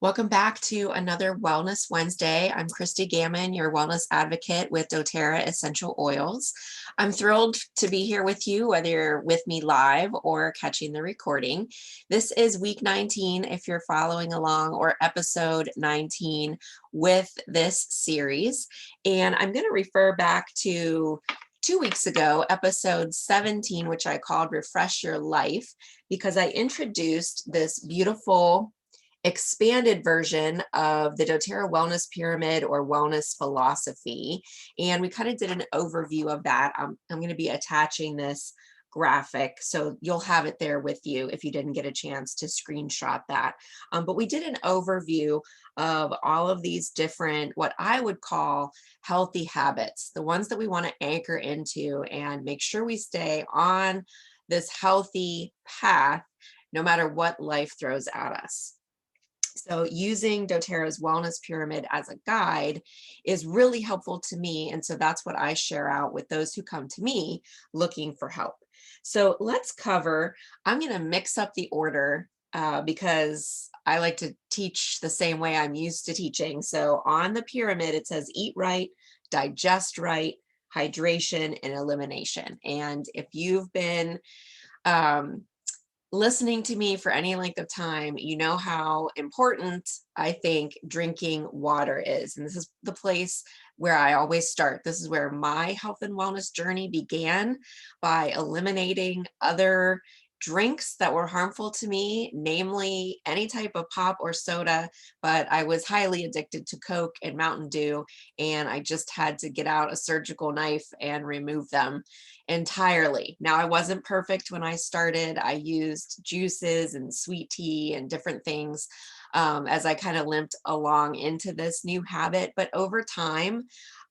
Welcome back to another Wellness Wednesday. I'm Christy Gammon, your wellness advocate with doTERRA Essential Oils. I'm thrilled to be here with you, whether you're with me live or catching the recording. This is week 19, if you're following along, or episode 19 with this series. And I'm going to refer back to 2 weeks ago, episode 17, which I called Refresh Your Life, because I introduced this beautiful expanded version of the doTERRA wellness pyramid or wellness philosophy. And we kind of did an overview of that. I'm going to be attaching this graphic, so you'll have it there with you if you didn't get a chance to screenshot that. But we did an overview of all of these different, what I would call healthy habits, the ones that we want to anchor into and make sure we stay on this healthy path no matter what life throws at us. So using doTERRA's wellness pyramid as a guide is really helpful to me. And so that's what I share out with those who come to me looking for help. So let's cover, I'm going to mix up the order because I like to teach the same way I'm used to teaching. So on the pyramid, it says eat right, digest right, hydration, and elimination. And if you've been um, listening to me for any length of time, you know how important I think drinking water is. And this is the place where I always start. This is where my health and wellness journey began, by eliminating other drinks that were harmful to me, namely any type of pop or soda. But I was highly addicted to Coke and Mountain Dew, and I just had to get out a surgical knife and remove them entirely. Now, I wasn't perfect when I started. I used juices and sweet tea and different things as I kind of limped along into this new habit. But over time,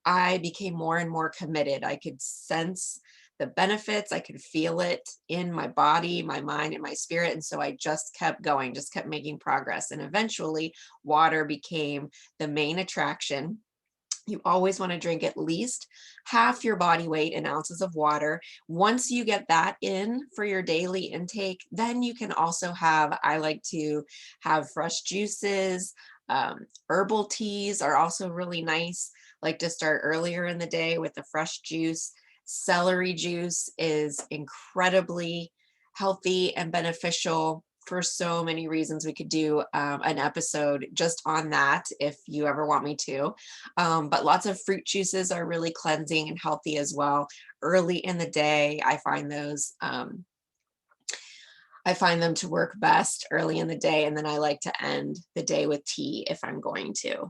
I became more and more committed. I could sense the benefits, I could feel it in my body, my mind, and my spirit. And so I just kept going, just kept making progress. And eventually, water became the main attraction. You always want to drink at least half your body weight in ounces of water. Once you get that in for your daily intake, then you can also have, I like to have fresh juices. Herbal teas are also really nice. Like to start earlier in the day with a fresh juice. Celery juice is incredibly healthy and beneficial for so many reasons. We could do an episode just on that if you ever want me to. But lots of fruit juices are really cleansing and healthy as well. Early in the day, I find those. I find them to work best early in the day, and then I like to end the day with tea if I'm going to.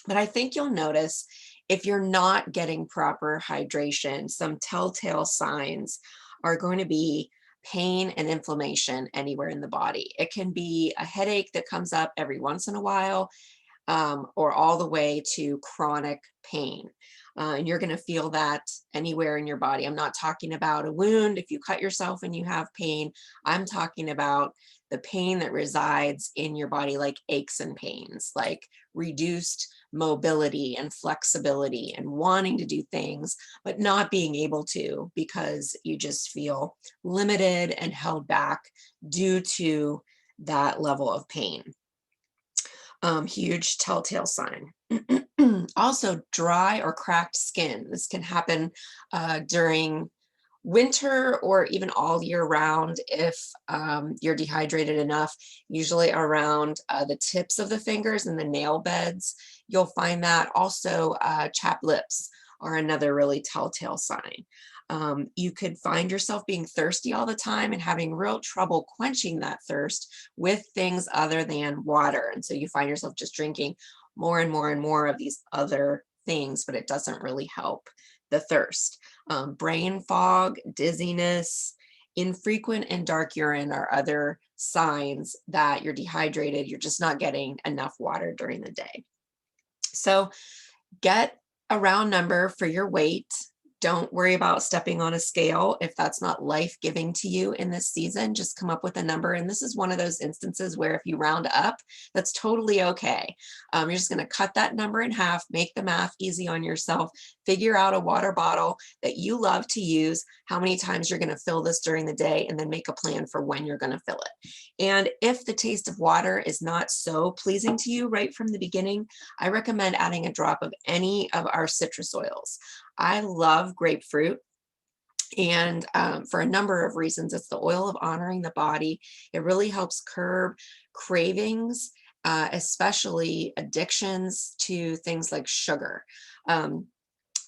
But I think you'll notice, if you're not getting proper hydration, some telltale signs are going to be pain and inflammation anywhere in the body. It can be a headache that comes up every once in a while, or all the way to chronic pain. And you're going to feel that anywhere in your body. I'm not talking about a wound. If you cut yourself and you have pain, I'm talking about the pain that resides in your body, like aches and pains, like reduced mobility and flexibility and wanting to do things, but not being able to because you just feel limited and held back due to that level of pain. Huge telltale sign. Also, dry or cracked skin. This can happen during winter or even all year round if you're dehydrated enough, usually around the tips of the fingers and the nail beds. You'll find that. Also, chapped lips are another really telltale sign. You could find yourself being thirsty all the time and having real trouble quenching that thirst with things other than water. And so you find yourself just drinking more and more and more of these other things, but it doesn't really help the thirst. Brain fog, dizziness, infrequent and dark urine are other signs that you're dehydrated. You're just not getting enough water during the day. So get a round number for your weight. Don't worry about stepping on a scale if that's not life-giving to you in this season. Just come up with a number. And this is one of those instances where if you round up, that's totally okay. You're just going to cut that number in half, make the math easy on yourself, figure out a water bottle that you love to use, how many times you're going to fill this during the day, and then make a plan for when you're going to fill it. And if the taste of water is not so pleasing to you right from the beginning, I recommend adding a drop of any of our citrus oils. I love grapefruit, and for a number of reasons. It's the oil of honoring the body. It really helps curb cravings, especially addictions to things like sugar. Um,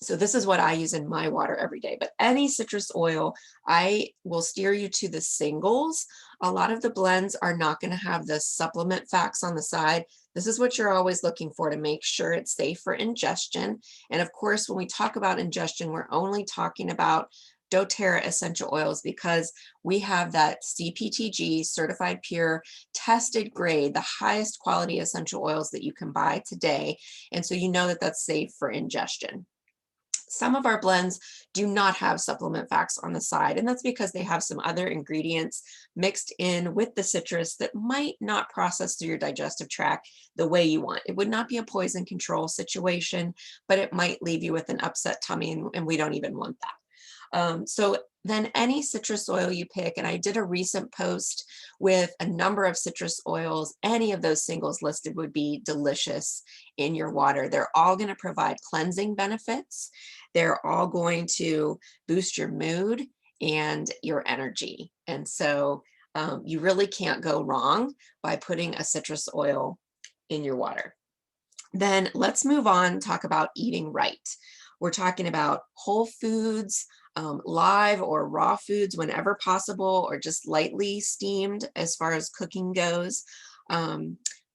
so this is what I use in my water every day, but any citrus oil, I will steer you to the singles. A lot of the blends are not going to have the supplement facts on the side. This is what you're always looking for to make sure it's safe for ingestion. And of course, when we talk about ingestion, we're only talking about doTERRA essential oils because we have that CPTG certified pure tested grade, the highest quality essential oils that you can buy today. And so you know that that's safe for ingestion. Some of our blends do not have supplement facts on the side, and that's because they have some other ingredients mixed in with the citrus that might not process through your digestive tract the way you want. It would not be a poison control situation, but it might leave you with an upset tummy, and we don't even want that. So then any citrus oil you pick, and I did a recent post with a number of citrus oils, any of those singles listed would be delicious in your water. They're all going to provide cleansing benefits. They're all going to boost your mood and your energy. And so you really can't go wrong by putting a citrus oil in your water. Then let's move on, talk about eating right. We're talking about whole foods, live or raw foods whenever possible, or just lightly steamed as far as cooking goes.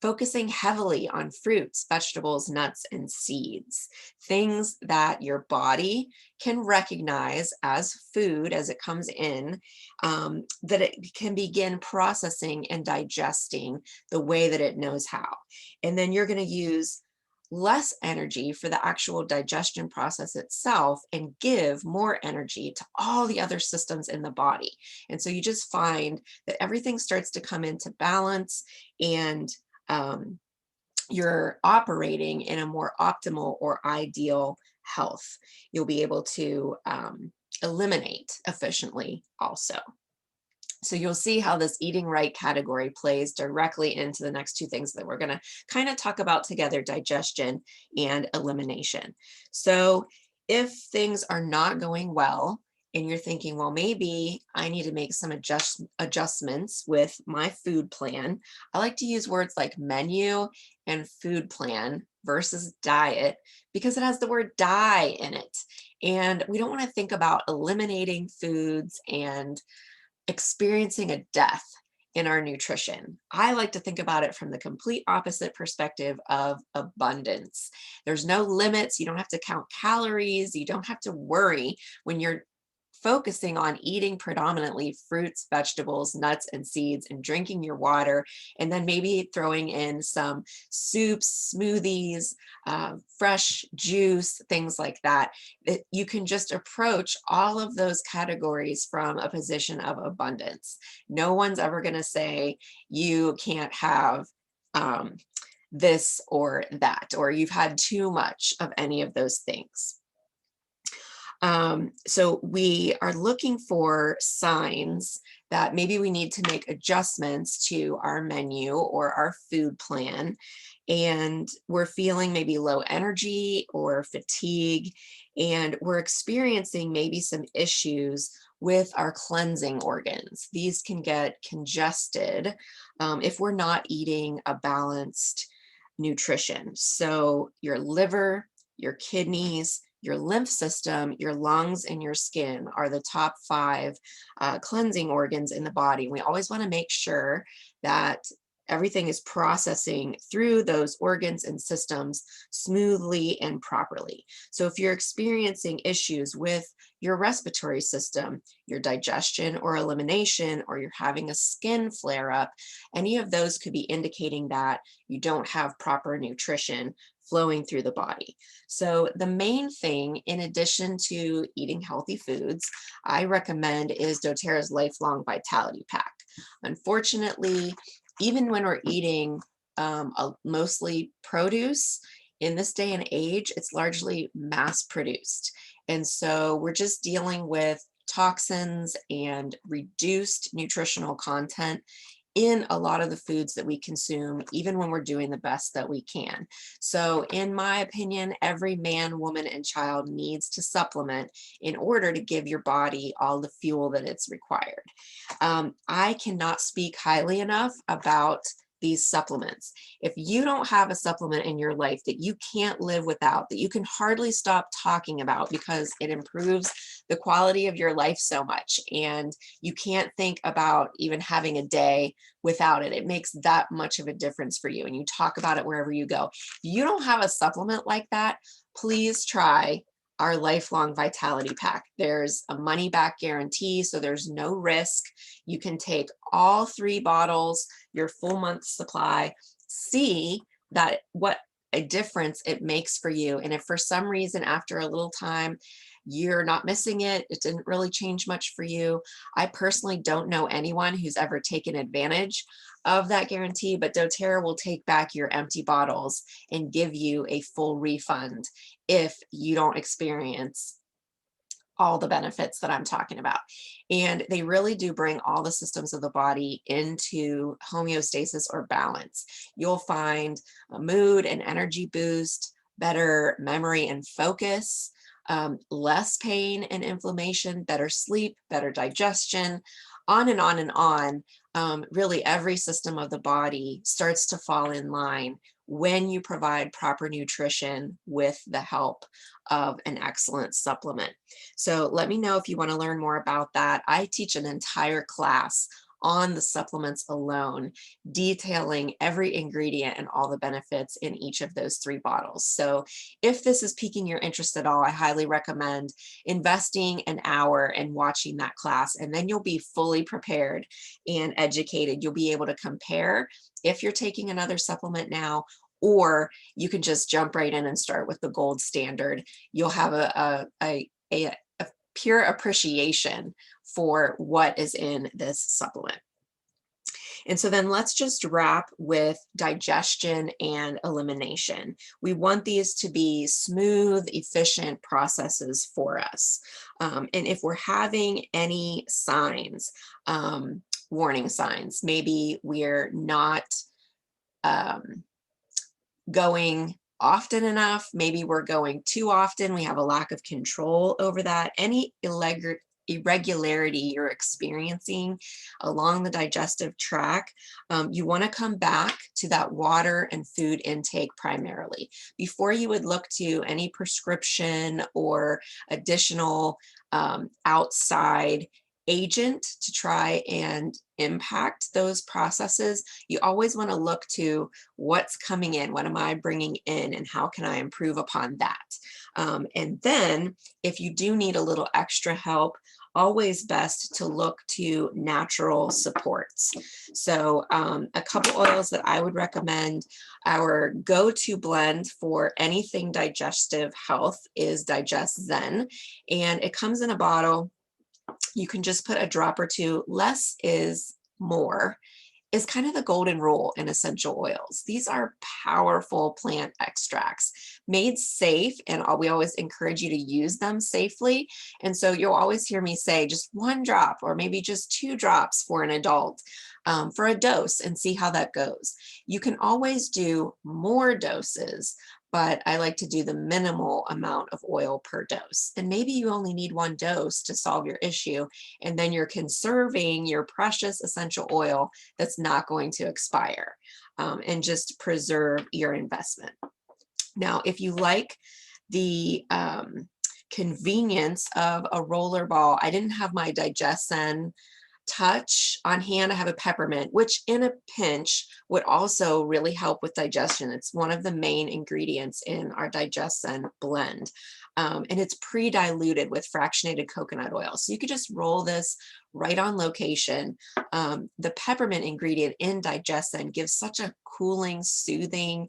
Focusing heavily on fruits, vegetables, nuts, and seeds, things that your body can recognize as food as it comes in, that it can begin processing and digesting the way that it knows how. And then you're going to use less energy for the actual digestion process itself and give more energy to all the other systems in the body. And so you just find that everything starts to come into balance, and you're operating in a more optimal or ideal health. You'll be able to eliminate efficiently also. So you'll see how this eating right category plays directly into the next two things that we're going to kind of talk about together: digestion and elimination. So if things are not going well and you're thinking, well, maybe I need to make some adjustments with my food plan, I like to use words like menu and food plan versus diet because it has the word die in it. And we don't want to think about eliminating foods and experiencing a death in our nutrition. I like to think about it from the complete opposite perspective of abundance. There's no limits. You don't have to count calories. You don't have to worry when you're focusing on eating predominantly fruits, vegetables, nuts, and seeds, and drinking your water, and then maybe throwing in some soups, smoothies, fresh juice, things like that. You can just approach all of those categories from a position of abundance. No one's ever going to say you can't have this or that, or you've had too much of any of those things. So we are looking for signs that maybe we need to make adjustments to our menu or our food plan, and we're feeling maybe low energy or fatigue, and we're experiencing maybe some issues with our cleansing organs. These can get congested if we're not eating a balanced nutrition. So your liver, your kidneys, your lymph system, your lungs, and your skin are the top 5 cleansing organs in the body. We always want to make sure that everything is processing through those organs and systems smoothly and properly. So if you're experiencing issues with your respiratory system, your digestion or elimination, or you're having a skin flare up, any of those could be indicating that you don't have proper nutrition flowing through the body. So the main thing, in addition to eating healthy foods, I recommend is doTERRA's Lifelong Vitality Pack. Unfortunately, even when we're eating mostly produce, in this day and age, it's largely mass produced. And so we're just dealing with toxins and reduced nutritional content in a lot of the foods that we consume, even when we're doing the best that we can. So in my opinion, every man, woman, and child needs to supplement in order to give your body all the fuel that it's required. I cannot speak highly enough about these supplements. If you don't have a supplement in your life that you can't live without, that you can hardly stop talking about because it improves the quality of your life so much, and you can't think about even having a day without it, it makes that much of a difference for you, and you talk about it wherever you go. If you don't have a supplement like that, please try our Lifelong Vitality Pack. There's a money back guarantee, so there's no risk. You can take all 3 bottles, your full month supply, see that what a difference it makes for you. And if for some reason after a little time you're not missing it, it didn't really change much for you. I personally don't know anyone who's ever taken advantage of that guarantee, but doTERRA will take back your empty bottles and give you a full refund if you don't experience all the benefits that I'm talking about. And they really do bring all the systems of the body into homeostasis or balance. You'll find a mood and energy boost, better memory and focus, less pain and inflammation, better sleep, better digestion, on and on and on. Really every system of the body starts to fall in line when you provide proper nutrition with the help of an excellent supplement. So let me know if you want to learn more about that. I teach an entire class on the supplements alone, detailing every ingredient and all the benefits in each of those 3 bottles. So if this is piquing your interest at all, I highly recommend investing an hour and watching that class, and then you'll be fully prepared and educated. You'll be able to compare if you're taking another supplement now, or you can just jump right in and start with the gold standard. You'll have a pure appreciation for what is in this supplement. And so then let's just wrap with digestion and elimination. We want these to be smooth, efficient processes for us. And if we're having any signs, warning signs, maybe we're not going often enough, maybe we're going too often, we have a lack of control over that, any irregularity you're experiencing along the digestive tract, you want to come back to that water and food intake primarily before you would look to any prescription or additional outside agent to try and impact those processes. You always want to look to what's coming in, what am I bringing in, and how can I improve upon that. And then if you do need a little extra help, always best to look to natural supports. So a couple oils that I would recommend, our go-to blend for anything digestive health is Digest Zen, and it comes in a bottle. You can just put a drop or 2. Less is more is kind of the golden rule in essential oils. These are powerful plant extracts made safe, and we always encourage you to use them safely. And so you'll always hear me say just 1 drop or maybe just 2 drops for an adult for a dose, and see how that goes. You can always do more doses, but I like to do the minimal amount of oil per dose. And maybe you only need 1 dose to solve your issue, and then you're conserving your precious essential oil that's not going to expire, and just preserve your investment. Now, if you like the convenience of a roller ball, I didn't have my Digest-Zen Touch on hand. I have a peppermint, which in a pinch would also really help with digestion. It's one of the main ingredients in our Digest-Zen blend. And it's pre-diluted with fractionated coconut oil. So you could just roll this right on location. The peppermint ingredient in Digest-Zen gives such a cooling, soothing,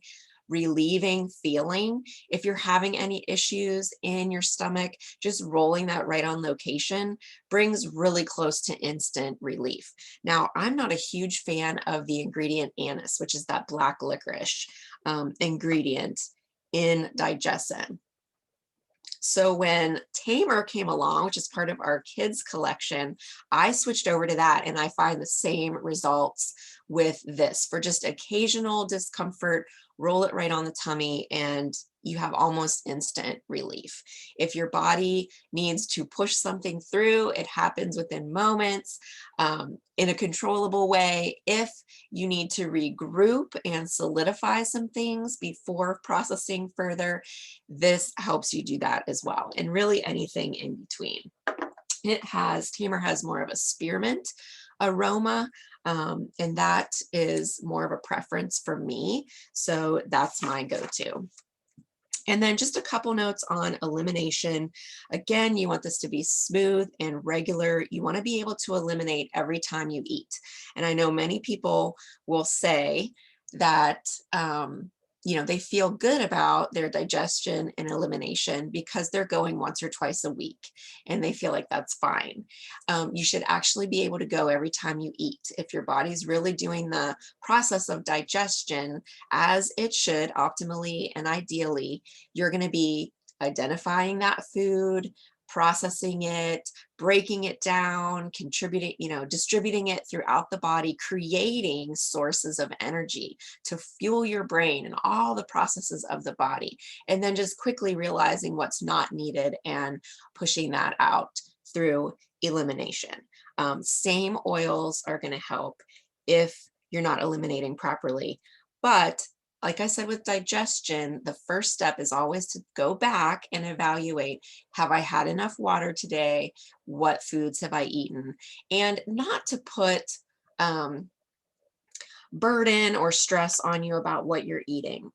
relieving feeling. If you're having any issues in your stomach, just rolling that right on location brings really close to instant relief. Now, I'm not a huge fan of the ingredient anise, which is that black licorice ingredient in Digestion. So when Tamer came along, which is part of our kids collection, I switched over to that, and I find the same results with this. For just occasional discomfort, roll it right on the tummy and you have almost instant relief. If your body needs to push something through, it happens within moments in a controllable way. If you need to regroup and solidify some things before processing further, this helps you do that as well, and really anything in between. Tamer has more of a spearmint aroma, and that is more of a preference for me. So that's my go-to. And then just a couple notes on elimination. Again, you want this to be smooth and regular. You want to be able to eliminate every time you eat. And I know many people will say that, they feel good about their digestion and elimination because they're going once or twice a week and they feel like that's fine. You should actually be able to go every time you eat. If your body's really doing the process of digestion as it should, optimally and ideally, you're going to be identifying that food, processing it, breaking it down, distributing it throughout the body, creating sources of energy to fuel your brain and all the processes of the body, and then just quickly realizing what's not needed and pushing that out through elimination. Same oils are going to help if you're not eliminating properly, but like I said, with digestion, the first step is always to go back and evaluate, have I had enough water today? What foods have I eaten? And not to put burden or stress on you about what you're eating.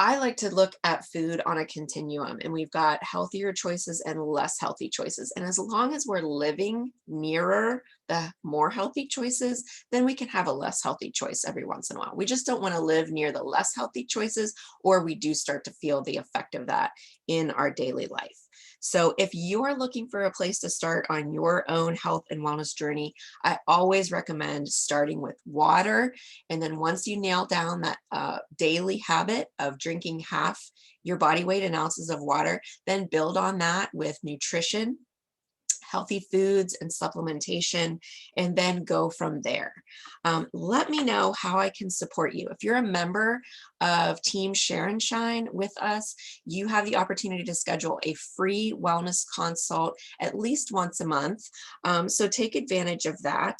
I like to look at food on a continuum, and we've got healthier choices and less healthy choices. And as long as we're living nearer the more healthy choices, then we can have a less healthy choice every once in a while. We just don't want to live near the less healthy choices, or we do start to feel the effect of that in our daily life. So if you are looking for a place to start on your own health and wellness journey, I always recommend starting with water. And then once you nail down that daily habit of drinking half your body weight in ounces of water, then build on that with nutrition, healthy foods, and supplementation, and then go from there. Let me know how I can support you. If you're a member of Team Share and Shine with us, you have the opportunity to schedule a free wellness consult at least once a month. So take advantage of that.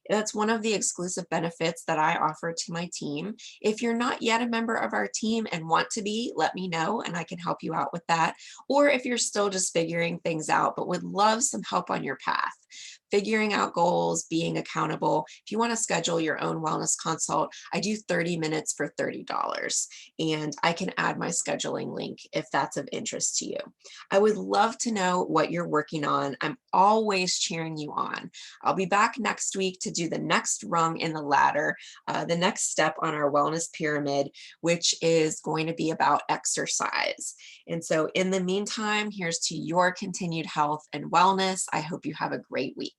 That's one of the exclusive benefits that I offer to my team. If you're not yet a member of our team and want to be, let me know and I can help you out with that. Or if you're still just figuring things out but would love some help on your path, figuring out goals, being accountable, if you want to schedule your own wellness consult, I do 30 minutes for $30, and I can add my scheduling link if that's of interest to you. I would love to know what you're working on. I'm always cheering you on. I'll be back next week to do the next rung in the ladder, the next step on our wellness pyramid, which is going to be about exercise. And so in the meantime, here's to your continued health and wellness. I hope you have a great week.